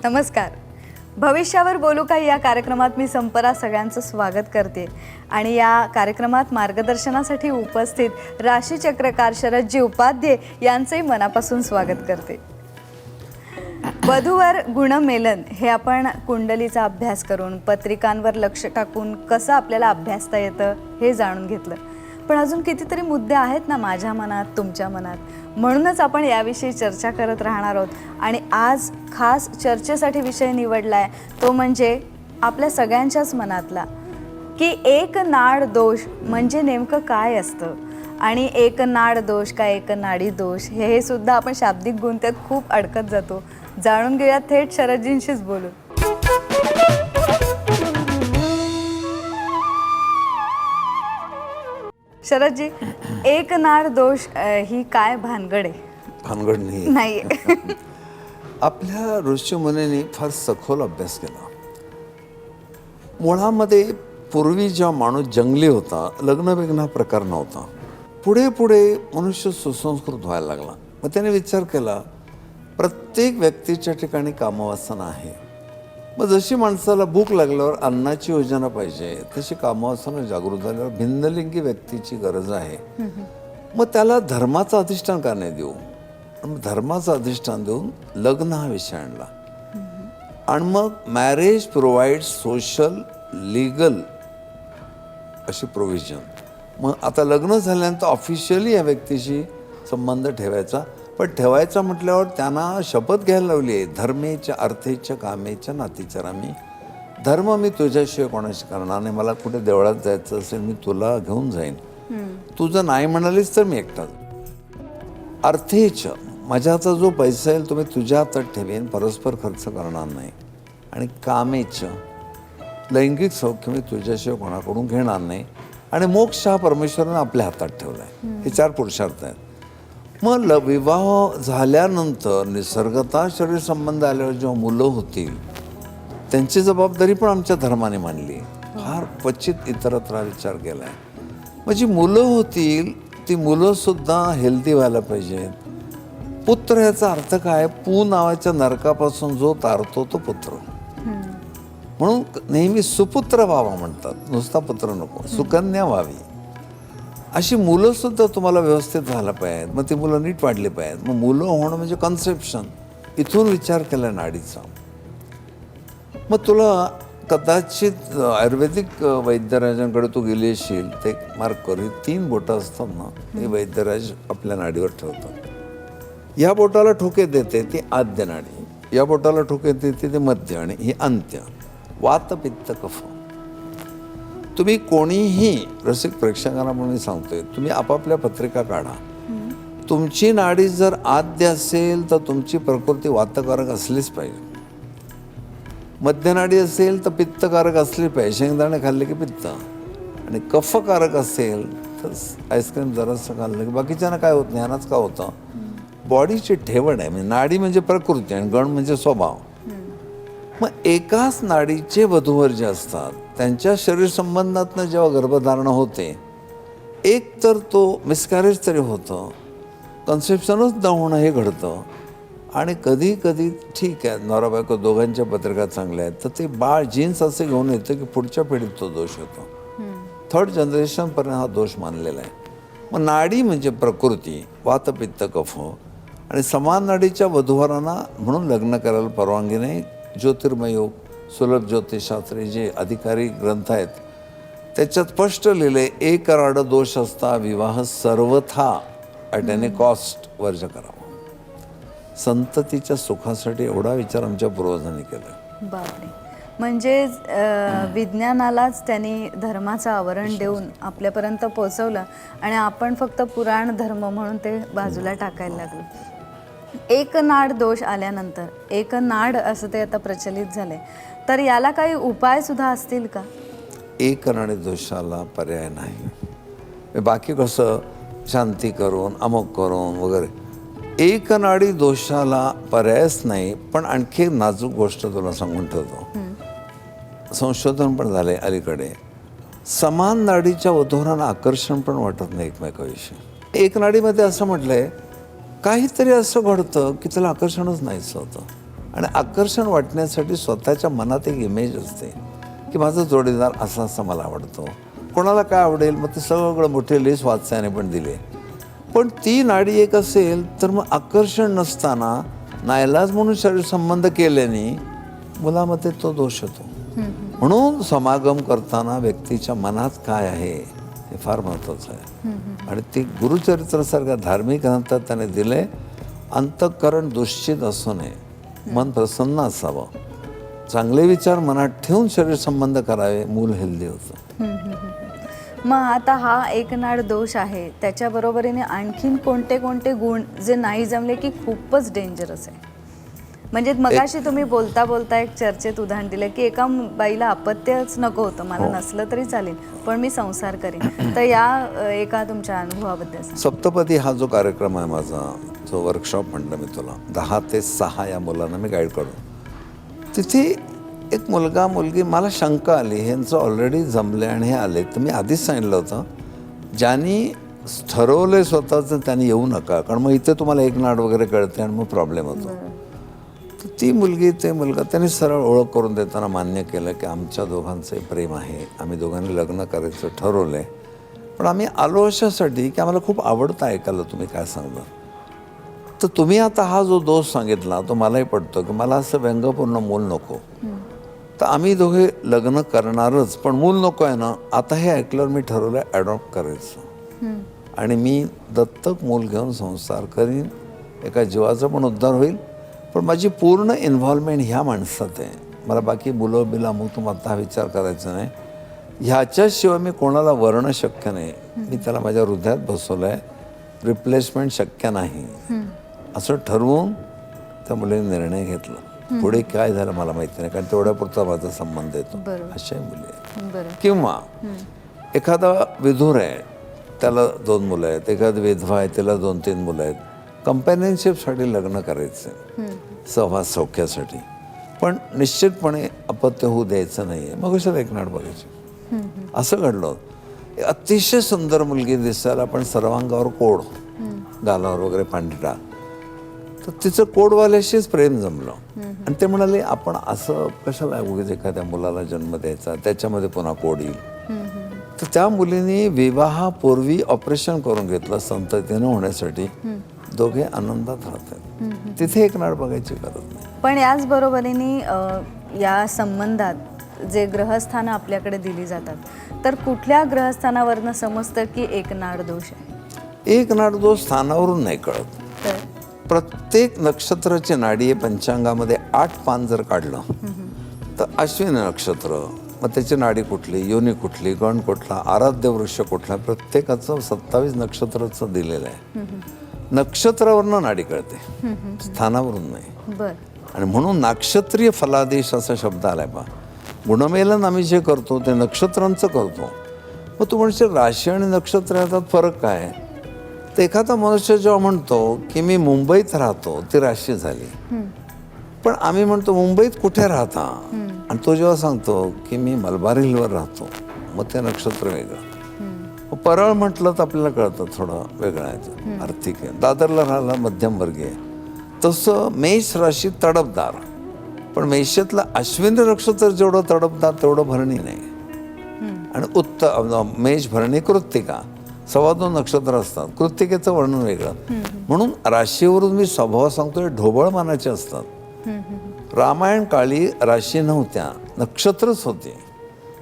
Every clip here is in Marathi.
नमस्कार. भविष्यावर बोलू का या कार्यक्रमात मी संपरा सगळ्यांचं स्वागत करते आणि या कार्यक्रमात मार्गदर्शनासाठी उपस्थित राशीचक्रकार शरदजी उपाध्ये यांचंही मनापासून स्वागत करते. वधूवर गुणमेलन हे आपण कुंडलीचा अभ्यास करून पत्रिकांवर लक्ष टाकून कसं आपल्याला अभ्यासता येतं हे जाणून घेतलं. पण अजून कितीतरी मुद्दे आहेत ना माझ्या मनात, तुमच्या मनात. म्हणूनच आपण याविषयी चर्चा करत राहणार आहोत. आणि आज खास चर्चेसाठी विषय निवडलाय तो म्हणजे आपल्या सगळ्यांच्याच मनातला की एक नाड दोष म्हणजे नेमकं काय असतं. आणि एक नाड दोष का एक नाडी दोष हे सुद्धा आपण शाब्दिक गुंत्यात खूप अडकत जातो. जाणून घेऊया थेट शरदजींशीच बोलू. शरदजी, एक नाड दोष ही काय भानगड आहे? भानगड नाही. आपल्या ऋषीमुनींनी फार सखोल अभ्यास केला. मुळामध्ये पूर्वी जेव्हा माणूस जंगली होता, लग्न बिग्न हा प्रकार नव्हता. पुढे पुढे मनुष्य सुसंस्कृत व्हायला लागला. मग त्याने विचार केला प्रत्येक व्यक्तीच्या ठिकाणी कामवासना आहे. मग जशी माणसाला भूक लागल्यावर अन्नाची योजना पाहिजे तशी कामवासना जागृत झाल्यावर भिन्नलिंगी व्यक्तीची गरज आहे. मग त्याला धर्माचं अधिष्ठान का नाही देऊ. धर्माचं अधिष्ठान देऊन लग्न हा विषय आणला. आणि मग मॅरेज प्रोव्हाइड सोशल लीगल अशी प्रोव्हिजन. मग आता लग्न झाल्यानंतर ऑफिशियली या व्यक्तीशी संबंध ठेवायचा. पण ठेवायचा म्हटल्यावर त्यांना शपथ घ्यायला लावली आहे, धर्मेच्या अर्थेच्या कामेच्या नातीचरामी. धर्म मी तुझ्याशिवाय कोणाशी करणार नाही. मला कुठे देवळात जायचं असेल मी तुला घेऊन जाईन. तुझं नाही म्हणालीस तर मी एकटा. अर्थेच्या माझ्याचा जो पैसा येईल तो मी तुझ्या हातात ठेवेन, परस्पर खर्च करणार नाही. आणि कामेचं लैंगिक सौख्य मी तुझ्याशिवाय कोणाकडून घेणार नाही. आणि मोक्ष हा परमेश्वरानं आपल्या हातात ठेवला आहे. हे 4 पुरुषार्थ आहेत. मग विवाह झाल्यानंतर निसर्गतः शरीर संबंध आल्यावर जेव्हा मुलं होतील त्यांची जबाबदारी पण आमच्या धर्माने मानली. फार क्वचित इतरत्र विचार केला आहे. म्हणजे मुलं होतील ती मुलंसुद्धा हेल्दी व्हायला पाहिजेत. पुत्र याचा अर्थ काय? पू नावाच्या नरकापासून जो तारतो तो पुत्र. म्हणून नेहमी सुपुत्र व्हावा म्हणतात, नुसता पुत्र नको, सुकन्या व्हावी. अशी मुलंसुद्धा तुम्हाला व्यवस्थित व्हायला पाहिजेत. मग ती मुलं नीट वाढली पाहिजेत. मग मुलं होणं म्हणजे कन्सेप्शन. इथून विचार केला नाडीचा. मग तुला कदाचित आयुर्वेदिक वैद्यराजांकडे तू गेली असशील ते मार्क कर. ही 3 बोटं असतात ना, हे वैद्यराज आपल्या नाडीवर ठेवतात. या बोटाला ठोके देते ती आद्य नाडी, या बोटाला ठोके देते ते मध्य, आणि ही अंत्य. वात पित्त कफ. तुम्ही कोणीही रसिक प्रेक्षकांना म्हणून सांगतोय, तुम्ही आपापल्या पत्रिका काढा. तुमची नाडी जर आद्य असेल तर तुमची प्रकृती वातकारक असलीच पाहिजे. मध्यनाडी असेल तर पित्तकारक असली पाहिजे, शेंगदाणे खाल्ले की पित्त. आणि कफकारक असेल तर आईस्क्रीम जरासं खाल्लं की बाकीच्यांना काय होत नाही. ह्यानाच का होतं? बॉडीची ठेवण आहे. म्हणजे नाडी म्हणजे प्रकृती आणि गण म्हणजे स्वभाव. मग एकाच नाडीचे वधूवर जे असतात त्यांच्या शरीर संबंधातनं जेव्हा गर्भधारणा होते, एक तर तो मिसकॅरेज तरी होतं, कन्सेप्शनच न होणं हे घडतं. आणि कधी कधी ठीक आहे नवरा बायको दोघांच्या पत्रिका चांगल्या आहेत तर ते बाळ जीन्स असे घेऊन येतं की पुढच्या पिढीत तो दोष होतो. 3rd जनरेशनपर्यंत हा दोष मानलेला आहे. मग नाडी म्हणजे प्रकृती, वात पित्त कफ. आणि समान नाडीच्या वधूवरांना म्हणून लग्न करायला परवानगी नाही. ज्योतिर्मय योग, सुलभ ज्योतिषशास्त्री जे अधिकारी ग्रंथ आहेत त्याच्यात स्पष्ट लिहिले एक राड दोष असता विवाह सर्वथा ॲट एनी कॉस्ट वर्ज करावा. संततीच्या सुखासाठी एवढा विचार आमच्या पूर्वजांनी केला. बापरे. म्हणजे विज्ञानालाच त्यांनी धर्माचं आवरण देऊन आपल्यापर्यंत पोहोचवलं आणि आपण फक्त पुराण धर्म म्हणून ते बाजूला टाकायला लागलो. एक नाड दोष आल्यानंतर एक नाड असं ते आता प्रचलित झाले, तर याला काही उपाय सुद्धा असतील का? एक नाडी दोषाला पर्याय नाही. बाकी कसं शांती करून अमुक करून वगैरे. एक नाडी दोषाला पर्यायच नाही. पण आणखी नाजूक गोष्ट तुला सांगून ठेवतो. संशोधन पण झाले अलीकडे. समान नाडीच्या वधूवरांना आकर्षण पण वाटत नाही एकमेकाविषयी. एक नाडीमध्ये असं म्हटलंय काहीतरी असं घडतं की त्याला आकर्षणच नाहीच होतं. आणि आकर्षण वाटण्यासाठी स्वतःच्या मनात एक इमेज असते की माझा जोडीदार असा असा मला आवडतो, कोणाला काय आवडेल, मग ते सगळं मोठे लिस्ट वाचायने पण दिले. पण ती नाडी एक असेल तर मग आकर्षण नसताना नाईलाज म्हणून शरीर संबंध केल्याने मुलामध्ये तो दोष येतो. म्हणून समागम करताना व्यक्तीच्या मनात काय आहे हे फार महत्त्वाचं आहे. आणि ती गुरुचरित्रासारख्या धार्मिक ग्रंथात त्याने दिले, अंतःकरण दूषित असू नये, मन प्रसन्न असावं, चांगले विचार मनात ठेवून शरीर संबंध करावे, मूल हेल्दी होतं. मग आता हा एकनाड दोष आहे, त्याच्या बरोबरीने आणखीन कोणते कोणते गुण जे नाही जमले की खूपच डेंजरस आहे? म्हणजे मगाशी तुम्ही बोलता बोलता एक चर्चेत उदाहरण दिलं की एका बाईला अपत्यच नको होतं, मला नसलं तरी चालेल पण मी संसार करेन. तर या एका तुमच्या अनुभवाबद्दल सांगा. सप्तपदी हा जो कार्यक्रम आहे माझा, जो वर्कशॉप म्हटलं मी तुला, 10 ते 6 या मुलांना मी गाईड करून, तिथे एक मुलगा मुलगी, मला शंका आली ह्यांचं ऑलरेडी जमले आणि हे आले, तर मी आधीच सांगितलं होतं ज्यांनी ठरवलं स्वतःचं त्यांनी येऊ नका, कारण मग इथे तुम्हाला एक नाड वगैरे कळते आणि मग प्रॉब्लेम होतो. तर ती मुलगी ते मुलगा त्यांनी सरळ ओळख करून देताना मान्य केलं की आमच्या दोघांचं प्रेम आहे, आम्ही दोघांनी लग्न करायचं ठरवलं आहे, पण आम्ही आलो अशासाठी की आम्हाला खूप आवडतं ऐकायला तुम्ही काय सांगता. तर तुम्ही आता हा जो दोष सांगितला तो मलाही पडतो की मला असं व्यंगपूर्ण मूल नको, तर आम्ही दोघे लग्न करणारच, पण मूल नको आहे ना. आता हे ऐकल्यावर मी ठरवलं ॲडॉप्ट करायचं आणि मी दत्तक मूल घेऊन संसार करीन, एका जीवाचा पण उद्धार होईल, पण माझी पूर्ण इन्व्हॉल्वमेंट ह्या माणसात आहे. मला बाकी मुलं बिला मग तुम्हाला आता विचार करायचा नाही, ह्याच्याशिवाय मी कोणाला वर्ण शक्य नाही. मी त्याला माझ्या हृदयात बसवलं आहे, रिप्लेसमेंट शक्य नाही असं ठरवून त्या मुलीने निर्णय घेतला. पुढे काय झालं मला माहिती नाही, कारण तेवढ्यापुरता माझा संबंध येतो. अशाही मुली आहेत. किंवा एखादा विधूर आहे, त्याला 2 मुलं आहेत, एखादी विधवा आहे, त्याला 2-3 मुलं आहेत, कंपॅनियनशिपसाठी लग्न करायचं, सहवास सौख्यासाठी, पण निश्चितपणे अपत्य होऊ द्यायचं नाही आहे, मग कशाला एक नाड बघायची. असं घडलं. अतिशय सुंदर मुलगी दिसायला, पण सर्वांगावर कोड, गालावर वगैरे पांढरा, तर तिचं कोडवाल्याशीच प्रेम जमलं. आणि ते म्हणाले आपण असं कशाला उगीच एखाद्या मुलाला जन्म द्यायचा, त्याच्यामध्ये पुन्हा कोड येईल. तर त्या मुलीने विवाहापूर्वी ऑपरेशन करून घेतलं संततीनं होण्यासाठी. दोघे आनंदात राहतात. तिथे एक नाड बघायची गरज नाही. पण याच बरोबरीने या संबंधात जे ग्रहस्थानं आपल्याकडे दिली जातात, तर कुठल्या ग्रहस्थानावरनं समजतं की एक नाड दोष आहे? एक नाड दोष स्थानावरून नाही कळत. तर प्रत्येक नक्षत्राची नाडी आहे पंचांगामध्ये 8 पान जर काढलं तर अश्विनी नक्षत्र, मग त्याची नाडी कुठली, योनी कुठली, गण कुठला, आराध्य वृक्ष कुठला, प्रत्येकाचं 27 नक्षत्राचं दिलेलं आहे. नक्षत्रावरनं नाडी कळते, स्थानावरून नाही. बर. आणि म्हणून नाक्षत्रीय फलादेश असा शब्द आलाय बा. गुणमेलन आम्ही जे करतो ते नक्षत्रांचं करतो. मग तू म्हणशील राशी आणि नक्षत्र याच्यात फरक काय आहे? तर एखादा मनुष्य जेव्हा म्हणतो की मी मुंबईत राहतो, ती राशी झाली. पण आम्ही म्हणतो मुंबईत कुठे राहता, आणि तो जेव्हा सांगतो की मी मलबार हिलवर राहतो, मग ते नक्षत्र वेगळं. परळ म्हटलं तर आपल्याला कळतं थोडं वेगळं आहे, आर्थिक आहे. दादरला राहिला मध्यमवर्गीय. तसं मेष राशी तडफदार, पण मेषातलं अश्विनी नक्षत्र जेवढं तडफदार तेवढं भरणी नाही. आणि मेष भरणी कृत्तिका 2.25 नक्षत्र असतात. कृत्तिकेचं वर्णन वेगळं. म्हणून राशीवरून मी स्वभाव सांगतोय, ढोबळ मानाचे असतात. रामायण काळी राशी नव्हत्या, नक्षत्रच होते.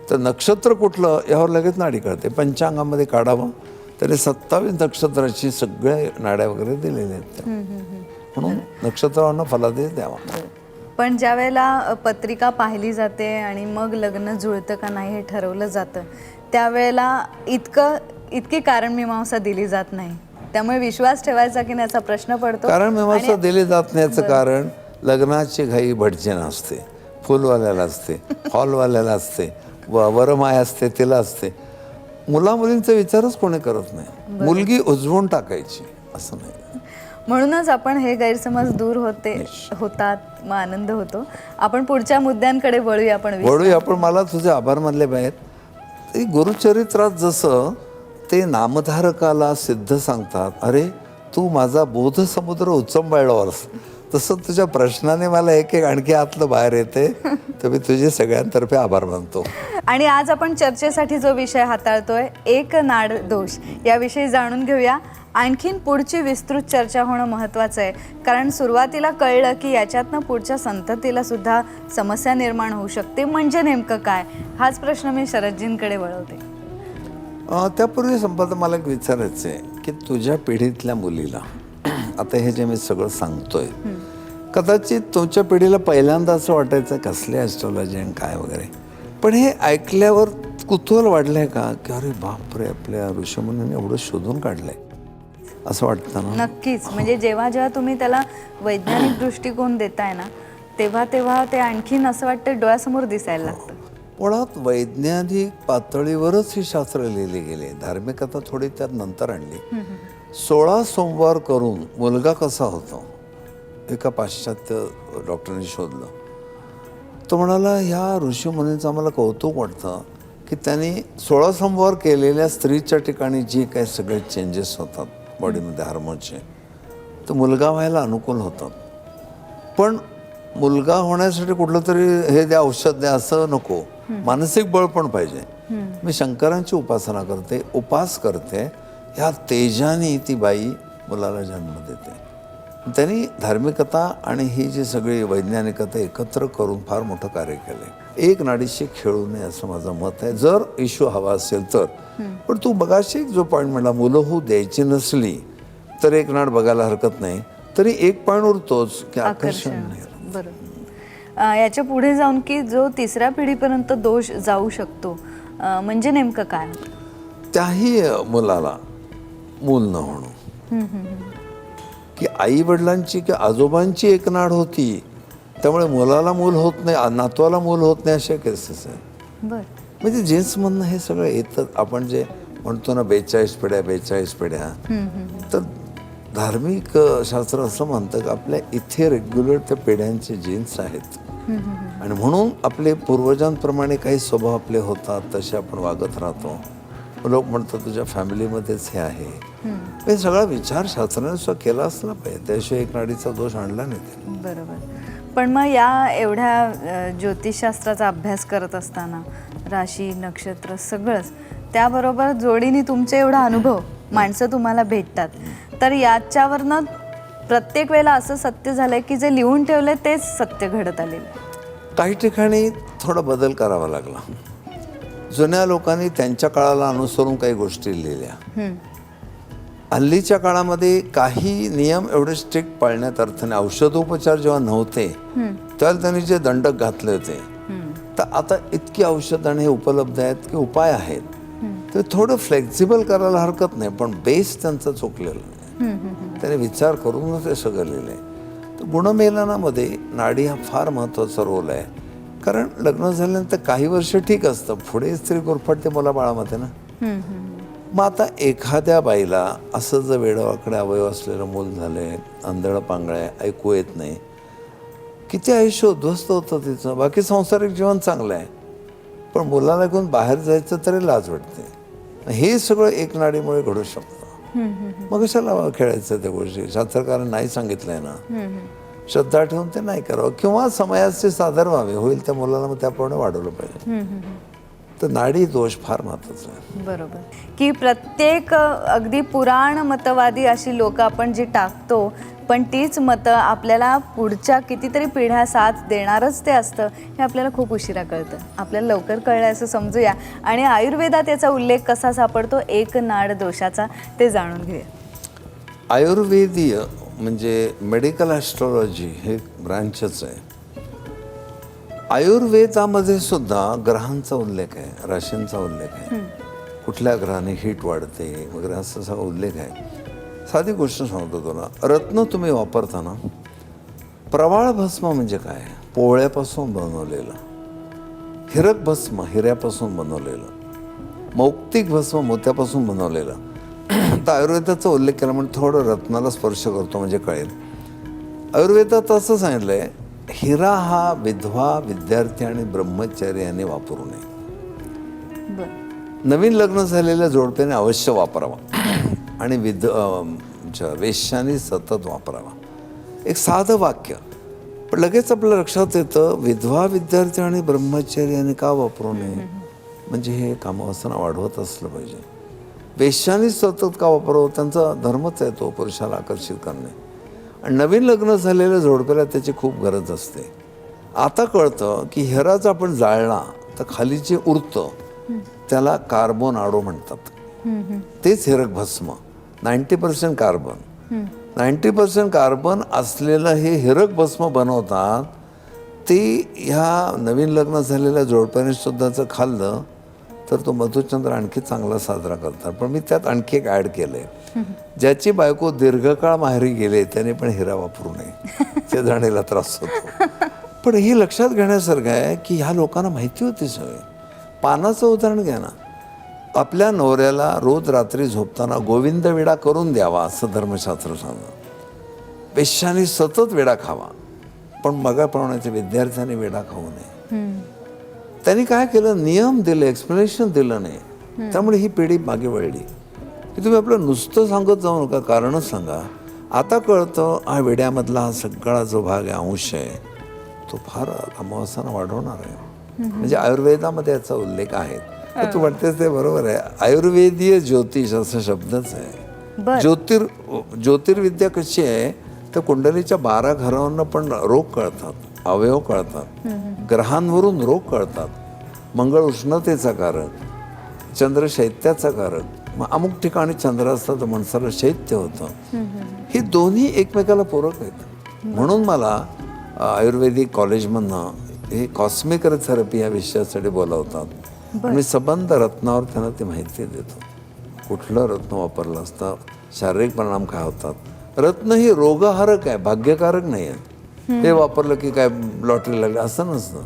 तर नक्षत्र कुठलं यावर लगेच नाडी कळते. पंचांगामध्ये काढावं तरी 27 नक्षत्राची सगळे नाड्या वगैरे दिलेल्या आहेत. म्हणून नक्षत्रांना फलादेश द्यावा. पण ज्या वेळेला पत्रिका पाहिली जाते आणि मग लग्न जुळतं का नाही हे ठरवलं जातं, त्यावेळेला इतकी कारणमीमांसा दिली जात नाही. त्यामुळे विश्वास ठेवायचा की नाही याचा प्रश्न पडतो. कारणमीमांसा दिली जात नाही याचं कारण लग्नाची घाई भटजी असते, फुलवाल्याला असते, हॉलवाल्याला असते, वरमाय असते, तिला असते. मुलामुलींचा विचारच कोणी करत नाही. मुलगी उजवून टाकायची असं नाही. म्हणूनच आपण हे गैरसमज दूर होतात, मग आनंद होतो. आपण पुढच्या मुद्द्यांकडे वळूया. आपण मला तुझे आभार मानले पाहिजेत. गुरुचरित्रात जसं ते नामधारकाला सिद्ध सांगतात, अरे तू माझा बोध समुद्र उचंबळलास, तसं तुझ्या प्रश्नाने मला एक एक आणखी आतलं बाहेर येते. तर मी तुझे सगळ्यांतर्फे आभार मानतो. आणि आज आपण चर्चेसाठी जो विषय हाताळतोय, एक नाड दोष, याविषयी जाणून घेऊया. आणखीन पुढची विस्तृत चर्चा होणं महत्त्वाचं आहे, कारण सुरुवातीला कळलं की याच्यातनं पुढच्या संततीला सुद्धा समस्या निर्माण होऊ शकते. म्हणजे नेमकं काय, हाच प्रश्न मी शरदजींकडे वळवते. त्यापूर्वी संपदा मला एक विचारायचं आहे की तुझ्या पिढीतल्या मुलीला आता हे जे मी सगळं सांगतोय, कदाचित तुमच्या पिढीला पहिल्यांदा असं वाटायचं कसले ॲस्ट्रॉलॉजी आणि काय वगैरे, पण हे ऐकल्यावर कुतूहल वाढलंय का की अरे बापरे, आपल्या ऋषीमुनींनी एवढं शोधून काढलंय असं वाटतं ना? नक्कीच. म्हणजे जेव्हा जेव्हा तुम्ही त्याला वैज्ञानिक दृष्टिकोन देताय ना, तेव्हा तेव्हा ते आणखीन असं वाटतं डोळ्यासमोर दिसायला लागतं. मुळात वैज्ञानिक पातळीवरच ही शास्त्र लिहिली गेली. धार्मिकता थोडी त्यात नंतर आणली. 16 सोमवार करून मुलगा कसा होतो एका पाश्चात्य डॉक्टरने शोधलं. तो म्हणाला, ह्या ऋषीमुनींचं आम्हाला कौतुक वाटतं की त्यांनी 16 सोमवार केलेल्या स्त्रीच्या ठिकाणी जी काही सगळे चेंजेस होतात बॉडीमध्ये हार्मोनचे, तर मुलगा व्हायला अनुकूल होतात. पण मुलगा होण्यासाठी कुठलं तरी हे द्या, औषध द्या असं नको, मानसिक बळ पण पाहिजे. मी शंकरांची उपासना करते, उपास करते, ह्या तेजाने ती बाई मुलाला जन्म देते. त्यांनी धार्मिकता आणि ही जी सगळी वैज्ञानिकता एकत्र करून फार मोठं कार्य केलं. एक नाडीशी खेळू नये असं माझं मत आहे, जर इश्यू हवा असेल तर. पण तू बघाशी जो पॉईंट म्हणला, मुलं होऊ द्यायची नसली तर एक नाड बघायला हरकत नाही, तरी एक पॉईंट उरतोच की आकर्षण नाही. बरोबर. याच्या पुढे जाऊन की जो तिसऱ्या पिढीपर्यंत दोष जाऊ शकतो, म्हणजे नेमकं काय? त्याही मुलाला मूल न होणं, की आई वडिलांची की आजोबांची एक नाड होती त्यामुळे मुलाला मूल होत नाही, नातवाला मूल होत नाही, अशा केसेस आहे. बरं. म्हणजे जेन्ट्समधनं हे सगळं येतं. आपण जे म्हणतो ना 42 पिढ्या 42 पिढ्या, तर धार्मिक शास्त्र असं म्हणतं की आपल्या इथे रेग्युलर त्या पिढ्यांचे जीन्स आहेत आणि म्हणून आपले पूर्वजांप्रमाणे काही स्वभाव आपले होतात, तसे आपण वागत राहतो. लोक म्हणतात तुझ्या फॅमिलीमध्येच हे आहे. हे सगळा विचार शास्त्राने सुद्धा केला असला पाहिजे, त्याशिवाय एक नाडीचा दोष आणला नाही. बरोबर. पण मग या एवढ्या ज्योतिषशास्त्राचा अभ्यास करत असताना राशी नक्षत्र सगळंच, त्याबरोबर जोडीने तुमचे एवढा अनुभव, माणसं तुम्हाला भेटतात, तर याच्यावरनं प्रत्येक वेळेला असं सत्य झालंय की जे लिहून ठेवलंय तेच सत्य घडत आलेलं. काही ठिकाणी थोडा बदल करावा लागला. जुन्या लोकांनी त्यांच्या काळाला अनुसरून काही गोष्टी लिहिल्या. हल्लीच्या काळामध्ये काही नियम एवढे स्ट्रिक्ट पाळण्यात अर्थ नाही. औषधोपचार जेव्हा नव्हते त्यावेळेला त्यांनी जे दंडक घातले होते, तर आता इतकी औषधं आणि हे उपलब्ध आहेत की उपाय आहेत, ते थोडं फ्लेक्झिबल करायला हरकत नाही, पण बेस त्यांचा चुकलेला नाही. त्याने विचार करूनच ते सगळं लिहिलं आहे. तर गुणमेलनामध्ये नाडी हा फार महत्त्वाचा रोल आहे. कारण लग्न झाल्यानंतर काही वर्ष ठीक असतं, पुढे स्त्री गुरफटते मुलाबाळामध्ये ना. मग आता एखाद्या बाईला असं जर वेडवाकडे अवयव असलेलं मूल झालंय, आंधळं पांगळं आहे, ऐकू येत नाही, किती आयुष्य उद्ध्वस्त होतं तिचं. बाकी सांसारिक जीवन चांगलं आहे, पण मुलाला घेऊन बाहेर जायचं तरी लाज वाटते. हे सगळं एक नाडीमुळे घडू शकतं. मग कशाला खेळायचं त्या गोष्टी? शास्त्रकारांनी नाही सांगितलंय ना, श्रद्धा ठेवून ते नाही करावं, किंवा समयाचे सादर व्हावे, होईल त्या मुलाला मग त्याप्रमाणे वाढवलं पाहिजे. तर नाडी दोष फार महत्त्वाचा आहे. बरोबर. की प्रत्येक अगदी पुराण मतवादी अशी लोक आपण जी टाकतो, पण तीच मतं आपल्याला पुढच्या कितीतरी पिढ्या साथ देणारच ते असतं, हे आपल्याला खूप उशिरा कळतं. आपल्याला लवकर कळलं असं समजूया. आणि आयुर्वेदात याचा उल्लेख कसा सापडतो एक नाड दोषाचा, ते जाणून घेऊया. आयुर्वेदीय म्हणजे मेडिकल ॲस्ट्रॉलॉजी हे ब्रांचच आहे. आयुर्वेदामध्ये सुद्धा ग्रहांचा उल्लेख आहे, राशींचा उल्लेख आहे, कुठल्या ग्रहाने हीट वाढते वगैरे असं सगळा उल्लेख आहे. साधी गोष्ट सांगतो तुला, रत्न तुम्ही वापरताना प्रवाळ भस्म म्हणजे काय? पोळ्यापासून बनवलेलं. हिरक भस्म हिऱ्यापासून बनवलेलं. मौक्तिक भस्म मोत्यापासून बनवलेलं. तर आयुर्वेदाचा उल्लेख केला म्हणजे थोडं रत्नाला स्पर्श करतो म्हणजे कळेल. आयुर्वेदात असं सांगितलं आहे, हिरा हा विधवा, विद्यार्थी आणि ब्रह्मचारी याने वापरू नये. नवीन लग्न झालेल्या जोडप्याने अवश्य वापरावा आणि वेश्याने सतत वापरावा. एक साधं वाक्य, पण लगेच आपल्या लक्षात येतं विधवा विद्यार्थी आणि ब्रह्मचर्य यांनी का वापरू नये, म्हणजे हे कामवासना वाढवत असलं पाहिजे. वेश्यानी सतत का वापरावं, त्यांचा धर्मच आहे तो पुरुषाला आकर्षित करणे. आणि नवीन लग्न झालेल्या जोडप्याला त्याची खूप गरज असते. आता कळतं की हेराचा आपण जाळला तर खाली जे उरतं त्याला कार्बन आडो म्हणतात. तेच हिरक भस्म, 90% कार्बन. 90% कार्बन असलेलं हे हिरक भस्म बनवतात. ते ह्या नवीन लग्न झालेल्या जोडप्याने सुद्धा जर खाल्लं तर तो मधुचंद्र आणखी चांगला साजरा करतात. पण मी त्यात आणखी एक ॲड केलं आहे, ज्याची बायको दीर्घकाळ माहेरी गेले त्याने पण हिरा वापरू नये, ते जाणीला त्रास होतो. पण ही लक्षात घेण्यासारखं आहे की ह्या लोकांना माहिती होती सवय. पानाचं उदाहरण घ्या ना, आपल्या नवऱ्याला रोज रात्री झोपताना गोविंद विडा करून द्यावा असं धर्मशास्त्र सांगतं. वेश्याने सतत विडा खावा, पण मगाप्रमाणे विद्यार्थ्यांनी विडा खाऊ नये. त्यांनी काय केलं, नियम दिले, एक्सप्लेनेशन दिलं नाही. त्यामुळे ही पिढी मागे वळली की तुम्ही आपलं नुसतं सांगत जाऊ नका, कारणच सांगा. आता कळतं हा विड्यामधला हा सगळा जो भाग आहे, अंश आहे, तो फार कामवासना वाढवणार आहे. म्हणजे आयुर्वेदामध्ये याचा उल्लेख आहे. तर तू वाटतेस ते बरोबर आहे. आयुर्वेदीय ज्योतिष असा शब्दच आहे. ज्योतिर्विद्या कशी आहे, तर कुंडलीच्या 12 घरांना पण रोग कळतात, अवयव कळतात, ग्रहांवरून रोग कळतात. मंगळ उष्णतेचा कारक, चंद्र शैत्याचा कारक. मग अमुक ठिकाणी चंद्र असतं तर माणसाला शैत्य होतं. ही दोन्ही एकमेकाला पूरक आहेत. म्हणून मला आयुर्वेदिक कॉलेजमधनं हे कॉस्मिक थेरपी या विषयासाठी बोलावतात. मी संबंध रत्नावर त्यांना ती माहिती देतो. कुठलं रत्न वापरलं असतं, शारीरिक परिणाम काय होतात. रत्न ही रोगहारक आहे, भाग्यकारक नाही आहे. हे वापरलं की काय लॉटरी लागली असं नसतं.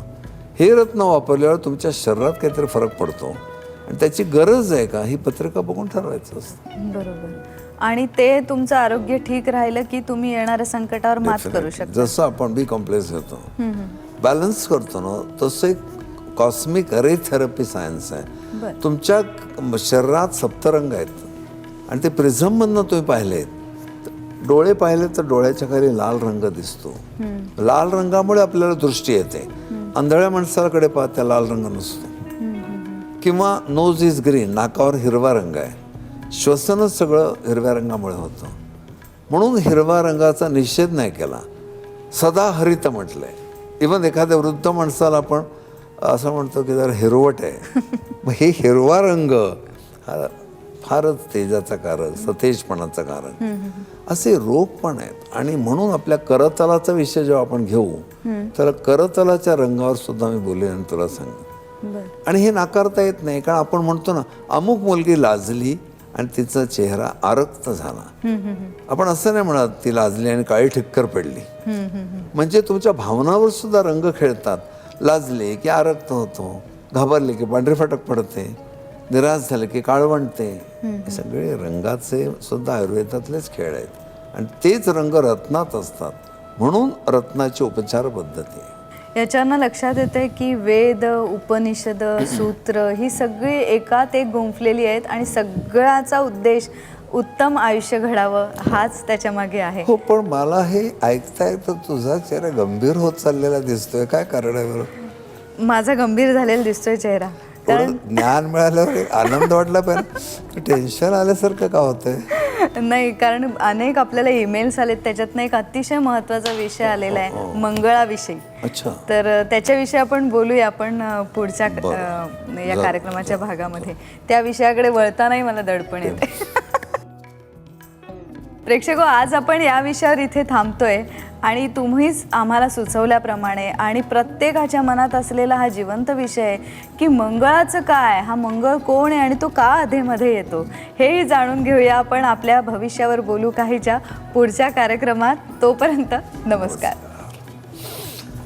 हे रत्न वापरल्यावर तुमच्या शरीरात काहीतरी फरक पडतो आणि त्याची गरज आहे का ही पत्रिका बघून ठरवायचं असतं. बरोबर. आणि ते तुमचं आरोग्य ठीक राहिलं की तुम्ही येणाऱ्या संकटावर मात करू शकता. जसं आपण बी कॉम्प्लेक्स घेतो, बॅलन्स करतो ना, तसं एक कॉस्मिक रे थेरपी सायन्स आहे. तुमच्या शरीरात सप्तरंग आहेत आणि ते प्रिझममधनं तुम्ही पाहिलेत. डोळे पाहिले तर डोळ्याच्या खाली लाल रंग दिसतो. लाल रंगामुळे आपल्याला दृष्टी येते. आंधळ्या माणसाकडे पाहत्या लाल रंग नसतो. किंवा नोज इज ग्रीन, नाकावर हिरवा रंग आहे. श्वसनच सगळं हिरव्या रंगामुळे होतं. म्हणून हिरवा रंगाचा निषेध नाही केला, सदा हरित म्हटलंय. इव्हन एखाद्या वृद्ध माणसाला आपण असं म्हणतो की जरा हिरवट आहे. मग हे हिरवा रंग हा फारच तेजाचा कारक, सतेजपणाचा कारक. असे रोग पण आहेत. आणि म्हणून आपल्या करतलाचा विषय जेव्हा आपण घेऊ तर करतलाच्या रंगावर सुद्धा मी बोलेन आणि तुला सांगेन. आणि हे नाकारता येत नाही, कारण आपण म्हणतो ना अमुक मुलगी लाजली आणि तिचा चेहरा आरक्त झाला. आपण असं नाही म्हणत ती लाजली आणि काळी ठिक्कर पडली. म्हणजे तुमच्या भावनावर सुद्धा रंग खेळतात. लाजले की आरक्त होतो, घाबरले की पांढरे फाटक पडते, निराश झाले की काळवंटते. हे सगळे रंगाचे सुद्धा आयुर्वेदातलेच खेळ आहेत आणि तेच रंग रत्नात असतात. म्हणून रत्नाची उपचार पद्धती आहे. याच्यानं लक्षात येते की वेद, उपनिषद, सूत्र ही सगळी एकात एक गुंफलेली आहेत आणि सगळ्याचा उद्देश उत्तम आयुष्य घडावं हाच त्याच्या मागे आहे. हो, पण मला हे ऐकता ऐकता तुझा चेहरा गंभीर होत चाललेला दिसतोय. काय कारण आहे बरं? माझा गंभीर झालेला दिसतोय चेहरा. कारण ज्ञान मिळाल्यावर एक आनंद वाटला, पण टेन्शन आल्यासारखं का होतंय? नाही, कारण अनेक आपल्याला ईमेल्स आलेत, त्याच्यातनं एक अतिशय महत्त्वाचा विषय आलेला आहे, मंगळाविषयी. अच्छा. तर त्याच्याविषयी आपण बोलूया आपण पुढच्या या कार्यक्रमाच्या भागामध्ये. त्या विषयाकडे वळतानाही मला दडपण येते. प्रेक्षको, आज आपण या विषयावर इथे थांबतोय आणि तुम्हीच आम्हाला सुचवल्याप्रमाणे आणि प्रत्येकाच्या मनात असलेला हा जिवंत विषय आहे की मंगळाचं काय, हा मंगळ कोण आहे आणि तो का अधेमध्ये येतो, हेही जाणून घेऊया आपण आपल्या भविष्यावर बोलू काहीच्या पुढच्या कार्यक्रमात. तोपर्यंत नमस्कार.